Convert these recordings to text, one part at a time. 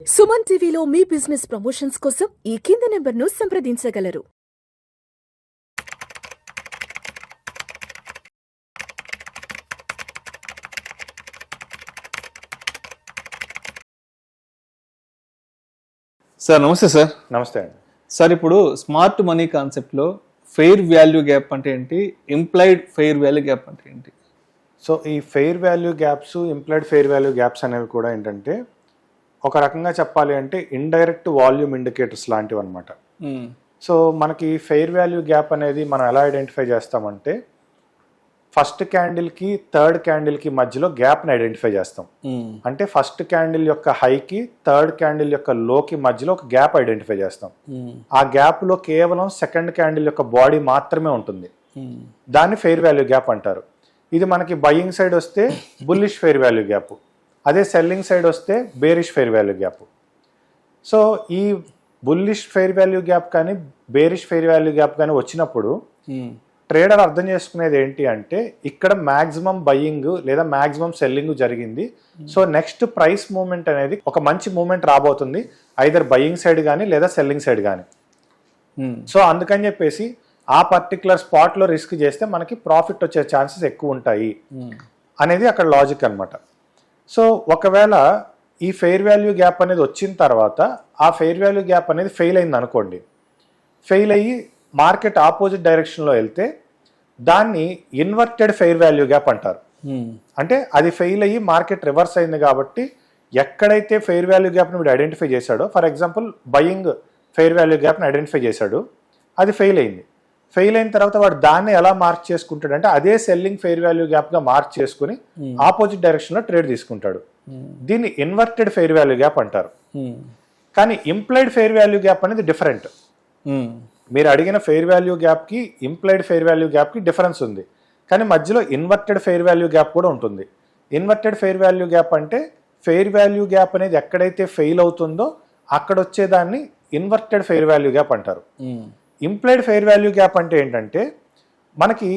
సుమన్ టీవీలో మీ business promotions కోసం ఈ కింది నెంబర్ను సంప్రదించగలరు. సార్ నమస్తే సార్. నమస్తే అండి. సార్ ఇప్పుడు స్మార్ట్ మనీ కాన్సెప్ట్లో ఫెయిర్ వాల్యూ గ్యాప్ అంటే ఏంటి, ఇంప్లాయిడ్ ఫెయిర్ వాల్యూ గ్యాప్ అంటే ఏంటి? సో ఈ fair value gaps, implied fair value gaps అనేవి కూడా ఏంటంటే ఒక రకంగా చెప్పాలి అంటే ఇండైరెక్ట్ వాల్యూమ్ ఇండికేటర్స్ లాంటివి అనమాట. సో మనకి ఫెయిర్ వాల్యూ గ్యాప్ అనేది మనం ఎలా ఐడెంటిఫై చేస్తామంటే ఫస్ట్ క్యాండిల్కి థర్డ్ క్యాండిల్కి మధ్యలో గ్యాప్ని ఐడెంటిఫై చేస్తాం. అంటే ఫస్ట్ క్యాండిల్ యొక్క హైకి థర్డ్ క్యాండిల్ యొక్క లోకి మధ్యలో ఒక గ్యాప్ ఐడెంటిఫై చేస్తాం. ఆ గ్యాప్లో కేవలం సెకండ్ క్యాండిల్ యొక్క బాడీ మాత్రమే ఉంటుంది. దాన్ని ఫెయిర్ వాల్యూ గ్యాప్ అంటారు. ఇది మనకి బయింగ్ సైడ్ వస్తే బుల్లిష్ ఫెయిర్ వాల్యూ గ్యాప్, అదే సెల్లింగ్ సైడ్ వస్తే bearish fair value gap. So ఈ బుల్లిష్ ఫెయిర్ వాల్యూ గ్యాప్ కానీ బేరిష్ ఫెయిర్ వాల్యూ గ్యాప్ కానీ వచ్చినప్పుడు ట్రేడర్ అర్థం చేసుకునేది ఏంటి అంటే ఇక్కడ మ్యాక్సిమం బయింగ్ లేదా మ్యాక్సిమం సెల్లింగ్ జరిగింది. సో నెక్స్ట్ ప్రైస్ మూవ్మెంట్ అనేది ఒక మంచి మూవ్మెంట్ రాబోతుంది, ఐదర్ బయింగ్ సైడ్ కానీ లేదా సెల్లింగ్ సైడ్ కానీ. సో అందుకని చెప్పేసి ఆ పర్టికులర్ స్పాట్లో రిస్క్ చేస్తే మనకి ప్రాఫిట్ వచ్చే ఛాన్సెస్ ఎక్కువ ఉంటాయి అనేది అక్కడ లాజిక్ అనమాట. సో ఒకవేళ ఈ ఫెయిర్ వాల్యూ గ్యాప్ అనేది వచ్చిన తర్వాత ఆ ఫెయిర్ వాల్యూ గ్యాప్ అనేది ఫెయిల్ అయింది అనుకోండి, ఫెయిల్ అయ్యి మార్కెట్ ఆపోజిట్ డైరెక్షన్లో వెళ్తే దాన్ని ఇన్వర్టెడ్ ఫెయిర్ వాల్యూ గ్యాప్ అంటారు. అంటే అది ఫెయిల్ అయ్యి మార్కెట్ రివర్స్ అయింది కాబట్టి ఎక్కడైతే ఫెయిర్ వాల్యూ గ్యాప్ని వీడు ఐడెంటిఫై చేశాడో, for example buying fair value గ్యాప్ని ఐడెంటిఫై చేశాడు, అది ఫెయిల్ అయింది. ఫెయిల్ అయిన తర్వాత వాడు దాన్ని ఎలా మార్క్ చేసుకుంటాడు అంటే అదే సెల్లింగ్ ఫెయిర్ వాల్యూ గ్యాప్గా మార్క్ చేసుకుని ఆపోజిట్ డైరెక్షన్లో ట్రేడ్ తీసుకుంటాడు. దీన్ని ఇన్వర్టెడ్ ఫెయిర్ వాల్యూ గ్యాప్ అంటారు. కానీ ఇంప్లాయిడ్ ఫెయిర్ వాల్యూ గ్యాప్ అనేది డిఫరెంట్. మీరు అడిగిన ఫెయిర్ వాల్యూ గ్యాప్కి ఇంప్లాయిడ్ ఫెయిర్ వాల్యూ గ్యాప్కి డిఫరెన్స్ ఉంది, కానీ మధ్యలో ఇన్వర్టెడ్ ఫెయిర్ వాల్యూ గ్యాప్ కూడా ఉంటుంది. ఇన్వర్టెడ్ ఫెయిర్ వాల్యూ గ్యాప్ అంటే ఫెయిర్ వాల్యూ గ్యాప్ అనేది ఎక్కడైతే ఫెయిల్ అవుతుందో అక్కడ వచ్చేదాన్ని ఇన్వర్టెడ్ ఫెయిర్ వాల్యూ గ్యాప్ అంటారు. ఇంప్లాయిడ్ ఫెయిర్ వాల్యూ గ్యాప్ అంటే ఏంటంటే మనకి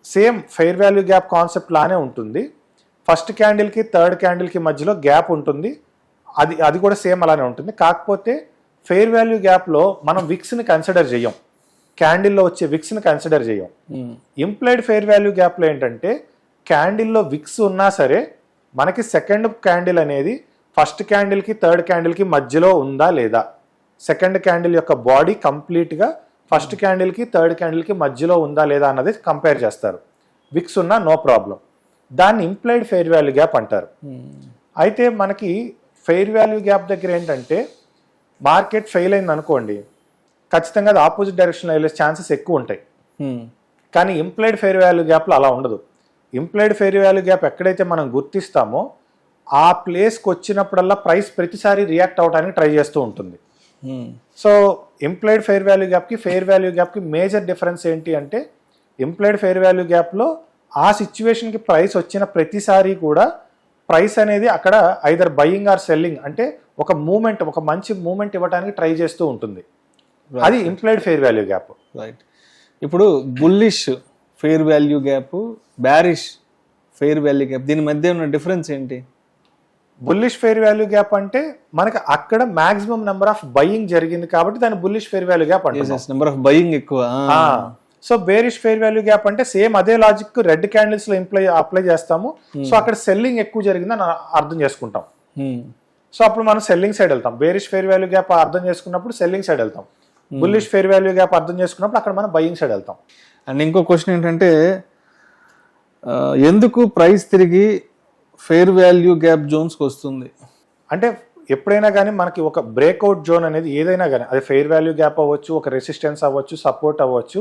same fair value gap concept లానే ఉంటుంది. ఫస్ట్ క్యాండిల్కి థర్డ్ క్యాండిల్కి మధ్యలో గ్యాప్ ఉంటుంది, అది కూడా సేమ్ అలానే ఉంటుంది. కాకపోతే ఫెయిర్ వాల్యూ గ్యాప్లో మనం విక్స్ని కన్సిడర్ చేయం, క్యాండిల్లో వచ్చే విక్స్ని కన్సిడర్ చేయం. ఇంప్లాయిడ్ ఫెయిర్ వాల్యూ గ్యాప్లో ఏంటంటే క్యాండిల్లో విక్స్ ఉన్నా సరే మనకి సెకండ్ క్యాండిల్ అనేది ఫస్ట్ క్యాండిల్కి థర్డ్ క్యాండిల్కి మధ్యలో ఉందా లేదా, సెకండ్ క్యాండిల్ యొక్క బాడీ కంప్లీట్గా ఫస్ట్ క్యాండిల్కి థర్డ్ క్యాండిల్కి మధ్యలో ఉందా లేదా అన్నది కంపేర్ చేస్తారు. విక్స్ ఉన్నా నో ప్రాబ్లం, దాన్ని ఇంప్లాయిడ్ ఫెయిర్ వాల్యూ గ్యాప్ అంటారు. అయితే మనకి ఫెయిర్ వాల్యూ గ్యాప్ దగ్గర ఏంటంటే మార్కెట్ ఫెయిల్ అయింది అనుకోండి, ఖచ్చితంగా అది ఆపోజిట్ డైరెక్షన్లో వెళ్ళే ఛాన్సెస్ ఎక్కువ ఉంటాయి. కానీ ఇంప్లాయిడ్ ఫెయిర్ వాల్యూ గ్యాప్లో అలా ఉండదు. ఇంప్లాయిడ్ ఫెయిర్ వాల్యూ గ్యాప్ ఎక్కడైతే మనం గుర్తిస్తామో ఆ ప్లేస్కి వచ్చినప్పుడల్లా ప్రైస్ ప్రతిసారి రియాక్ట్ అవడానికి ట్రై చేస్తూ ఉంటుంది. సో ఇంప్లాయిడ్ ఫెయిర్ వాల్యూ గ్యాప్కి ఫెయిర్ వాల్యూ గ్యాప్కి మేజర్ డిఫరెన్స్ ఏంటి అంటే ఇంప్లాయిడ్ ఫెయిర్ వాల్యూ గ్యాప్లో ఆ సిచ్యువేషన్కి ప్రైస్ వచ్చిన ప్రతిసారి కూడా ప్రైస్ అనేది అక్కడ ఐదర్ బయింగ్ ఆర్ సెల్లింగ్ అంటే ఒక మూమెంట్, ఒక మంచి మూమెంట్ ఇవ్వడానికి ట్రై చేస్తూ ఉంటుంది. అది implied fair value gap. Right. ఇప్పుడు bullish fair value gap, bearish fair value gap, దీని మధ్య ఉన్న డిఫరెన్స్ ఏంటి? బుల్లిష్ ఫెయిర్ వాల్యూ గ్యాప్ అంటే మనకి అక్కడ మాక్సిమం నెంబర్ ఆఫ్ బయింగ్ జరిగింది కాబట్టి దాన్ని బుల్లిష్ ఫెయిర్ వాల్యూ గ్యాప్ అంటే నెంబర్ ఆఫ్ బయింగ్ ఎక్కువ. So bearish fair value gap అంటే సేమ్ అదే లాజిక్ రెడ్ క్యాండిల్స్ లో అప్లై చేస్తాము. సో అక్కడ సెల్లింగ్ ఎక్కువ జరిగిందని అర్థం చేసుకుంటాం. సో అప్పుడు మనం సెల్లింగ్ సైడ్ వెళ్తాం. బేరిష్ ఫెయిర్ వాల్యూ గ్యాప్ అర్థం చేసుకున్నప్పుడు సెల్లింగ్ సైడ్ వెళ్తాం. బుల్లిష్ ఫెయిర్ వాల్యూ గ్యాప్ అర్థం చేసుకున్నప్పుడు అక్కడ మనం బయింగ్ సైడ్ వెళ్తాం. అండ్ ఇంకో క్వశ్చన్ ఏంటంటే ఎందుకు ప్రైస్ తిరిగి ఫెయిర్ వాల్యూ గ్యాప్ జోన్స్కి వస్తుంది? అంటే ఎప్పుడైనా కానీ మనకి ఒక బ్రేక్అవుట్ జోన్ అనేది ఏదైనా కానీ అది ఫెయిర్ వాల్యూ గ్యాప్ అవ్వచ్చు, ఒక రెసిస్టెన్స్ అవ్వచ్చు, సపోర్ట్ అవ్వచ్చు,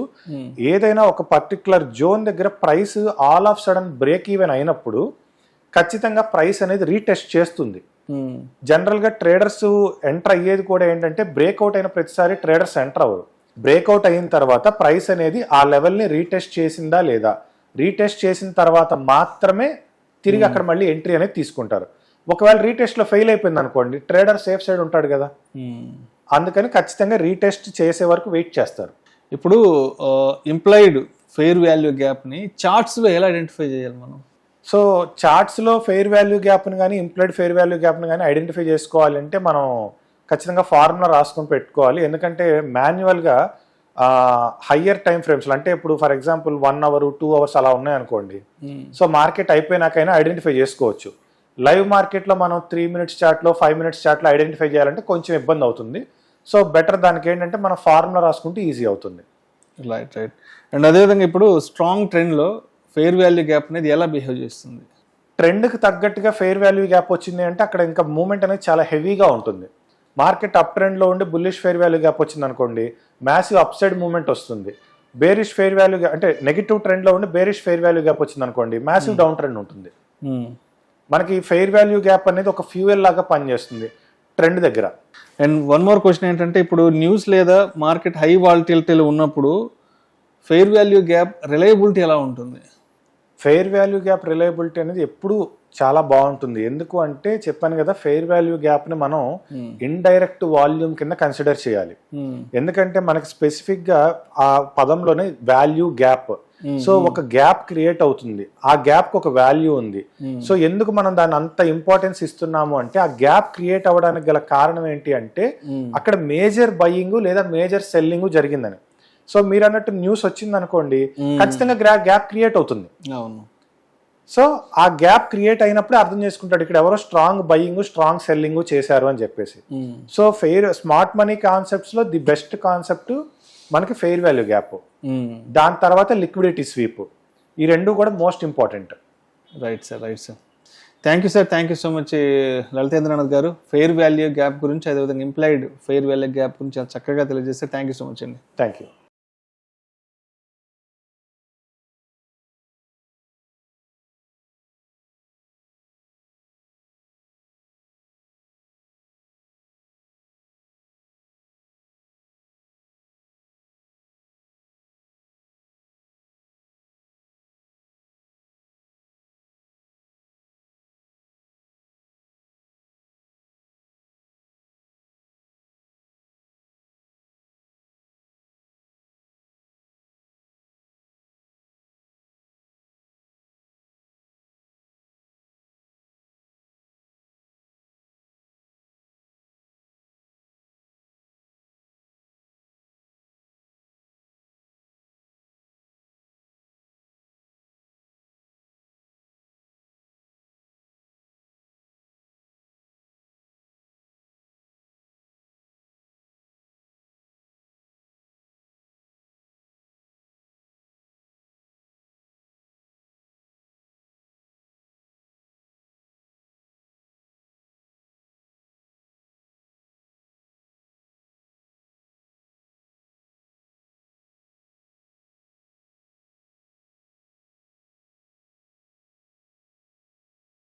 ఏదైనా ఒక పర్టికులర్ జోన్ దగ్గర price all of sudden brake even అయినప్పుడు ఖచ్చితంగా ప్రైస్ అనేది రీటెస్ట్ చేస్తుంది. జనరల్గా ట్రేడర్స్ ఎంటర్ అయ్యేది కూడా ఏంటంటే బ్రేక్అవుట్ అయిన ప్రతిసారి ట్రేడర్స్ ఎంటర్ అవ్వరు. బ్రేక్అవుట్ అయిన తర్వాత ప్రైస్ అనేది ఆ లెవెల్ని రీటెస్ట్ చేసిందా లేదా, రీటెస్ట్ చేసిన తర్వాత మాత్రమే తిరిగి అక్కడ మళ్ళీ ఎంట్రీ అనేది తీసుకుంటారు. ఒకవేళ రీటెస్ట్లో ఫెయిల్ అయిపోయింది అనుకోండి, ట్రేడర్ సేఫ్ సైడ్ ఉంటాడు కదా, అందుకని ఖచ్చితంగా రీటెస్ట్ చేసే వరకు వెయిట్ చేస్తారు. ఇప్పుడు ఇంప్లాయిడ్ ఫెయిర్ వాల్యూ గ్యాప్ని చార్ట్స్లో ఎలా ఐడెంటిఫై చేయాలి మనం? సో చార్ట్స్లో ఫెయిర్ వాల్యూ గ్యాప్ని కానీ ఇంప్లాయిడ్ ఫెయిర్ వాల్యూ గ్యాప్ని కానీ ఐడెంటిఫై చేసుకోవాలంటే మనం ఖచ్చితంగా ఫార్ములా రాసుకొని పెట్టుకోవాలి. ఎందుకంటే మాన్యువల్గా హయ్యర్ టైం ఫ్రేమ్స్లో అంటే ఇప్పుడు ఫర్ ఎగ్జాంపుల్ 1 hour 2 hours అలా ఉన్నాయనుకోండి, సో మార్కెట్ అయిపోయినాకైనా ఐడెంటిఫై చేసుకోవచ్చు. లైవ్ మార్కెట్లో మనం 3 minutes చార్ట్లో 5 minutes చార్ట్లో ఐడెంటిఫై చేయాలంటే కొంచెం ఇబ్బంది అవుతుంది. సో బెటర్ దానికి ఏంటంటే మనం ఫార్ములా రాసుకుంటే ఈజీ అవుతుంది. రైట్. అండ్ అదేవిధంగా ఇప్పుడు స్ట్రాంగ్ ట్రెండ్లో ఫెయిర్ వాల్యూ గ్యాప్ అనేది ఎలా బిహేవ్ చేస్తుంది? ట్రెండ్కి తగ్గట్టుగా ఫెయిర్ వాల్యూ గ్యాప్ వచ్చింది అంటే అక్కడ ఇంకా మూమెంట్ అనేది చాలా హెవీగా ఉంటుంది. మార్కెట్ అప్ ట్రెండ్లో ఉండి బుల్లిష్ ఫెయిర్ వాల్యూ గ్యాప్ వచ్చింది అనుకోండి, మ్యాసివ్ అప్ సైడ్ మూమెంట్ వస్తుంది. బేరిష్ ఫెయిర్ వాల్యూ అంటే నెగిటివ్ ట్రెండ్లో ఉండి బేరిష్ ఫెయిర్ వాల్యూ గ్యాప్ వచ్చింది అనుకోండి, మ్యాసివ్ డౌన్ ట్రెండ్ ఉంటుంది. మనకి ఫెయిర్ వాల్యూ గ్యాప్ అనేది ఒక ఫ్యూయల్ లాగా పనిచేస్తుంది ట్రెండ్ దగ్గర. అండ్ వన్ మోర్ క్వశ్చన్ ఏంటంటే ఇప్పుడు న్యూస్ లేదా మార్కెట్ హై వాలటిలిటీలో ఉన్నప్పుడు ఫెయిర్ వాల్యూ గ్యాప్ రిలయబిలిటీ ఎలా ఉంటుంది? ఫెయిర్ వాల్యూ గ్యాప్ రిలయబిలిటీ అనేది ఎప్పుడు చాలా బాగుంటుంది. ఎందుకు అంటే చెప్పాను కదా, ఫెయిర్ వాల్యూ గ్యాప్ని మనం ఇండైరెక్ట్ వాల్యూమ్ కింద కన్సిడర్ చేయాలి. ఎందుకంటే మనకి స్పెసిఫిక్గా ఆ పదంలోనే వాల్యూ గ్యాప్, సో ఒక గ్యాప్ క్రియేట్ అవుతుంది, ఆ గ్యాప్ ఒక వాల్యూ ఉంది. సో ఎందుకు మనం దాన్ని అంత ఇంపార్టెన్స్ ఇస్తున్నాము అంటే ఆ గ్యాప్ క్రియేట్ అవ్వడానికి గల కారణం ఏంటి అంటే అక్కడ మేజర్ బయింగ్ లేదా మేజర్ సెల్లింగ్ జరిగిందని. సో మీరు అన్నట్టు న్యూస్ వచ్చింది అనుకోండి, ఖచ్చితంగా గ్యాప్ క్రియేట్ అవుతుంది. అవును. సో ఆ గ్యాప్ క్రియేట్ అయినప్పుడే అర్థం చేసుకుంటాడు ఇక్కడ ఎవరో స్ట్రాంగ్ బయింగ్ స్ట్రాంగ్ సెల్లింగ్ చేశారు అని చెప్పేసి. సో స్మార్ట్ మనీ కాన్సెప్ట్స్ లో ది బెస్ట్ కాన్సెప్ట్ మనకి ఫెయిర్ వాల్యూ గ్యాప్, దాని తర్వాత లిక్విడిటీ స్వీప్, ఈ రెండు కూడా most important. Right sir. Thank you sir, thank you so much Lalitendranath గారు. ఫెయిర్ వాల్యూ గ్యాప్ గురించి అదేవిధంగా ఇంప్లాయిడ్ ఫెయిర్ వాల్యూ గ్యాప్ గురించి చాలా చక్కగా తెలియజేస్తే థ్యాంక్ యూ సో మచ్ అండి. Thank you.